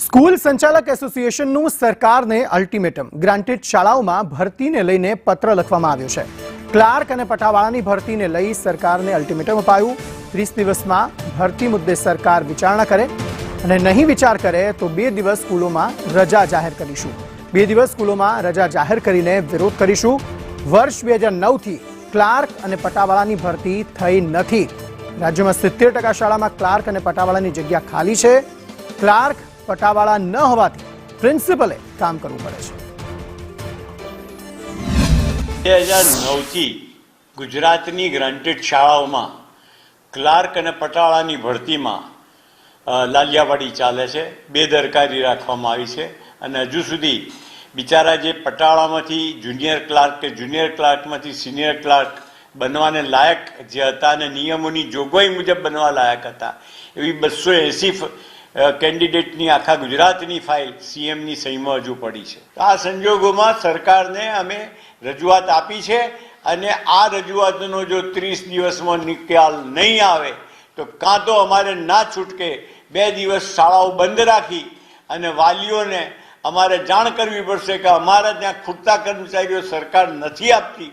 School સંચાલક એસોસિએશનનું સરકારને ultimatum granted શાળાઓમાં ભરતીને લઈને પત્ર લખવામાં આવ્યો છે। ક્લાર્ક અને પટાવાળાની ભરતીને લઈ સરકારને અલ્ટિમેટમ અપાયું। 30 દિવસમાં ભરતી મુદ્દે સરકાર વિચારણા કરે અને નહીં વિચાર કરે તો 2 દિવસ સ્કૂલોમાં રજા જાહેર કરીશું। 2 દિવસ સ્કૂલોમાં રજા જાહેર કરીને વિરોધ કરીશું। વર્ષ 2009 થી ક્લાર્ક અને પટાવાળાની ભરતી થઈ નથી। રાજ્યમાં 70% શાળામાં ક્લાર્ક અને પટાવાળાની જગ્યા ખાલી છે। ક્લાર્ક પટાવાળા ન હોવાથી પ્રિન્સિપલે કામ કરવું પડે છે। 2009 થી ગુજરાતની ગ્રાન્ટેડ શાળાઓમાં ક્લાર્ક અને પટાવાળાની ભરતીમાં લાલિયાવાડી ચાલે છે। બેદરકારી રાખવામાં આવી છે અને હજુ સુધી બિચારા જે પટાવાળામાંથી જુનિયર ક્લાર્ક કે જુનિયર ક્લાર્કમાંથી સિનિયર ક્લાર્ક બનવાને લાયક જે હતા અને નિયમોની જોગવાઈ મુજબ બનવા લાયક હતા એવી 280 કેન્ડિડેટની આખા ગુજરાતની ફાઇલ સીએમની સહીમાં હજુ પડી છે। આ સંજોગોમાં સરકારને અમે રજૂઆત આપી છે અને આ રજૂઆતનો જો 30 દિવસમાં નિકાલ નહીં આવે તો કાં તો અમારે ના છૂટકે 2 દિવસ શાળાઓ બંધ રાખી અને વાલીઓને અમારે જાણ કરવી પડશે કે અમારા ત્યાં ખૂટતા કર્મચારીઓ સરકાર નથી આપતી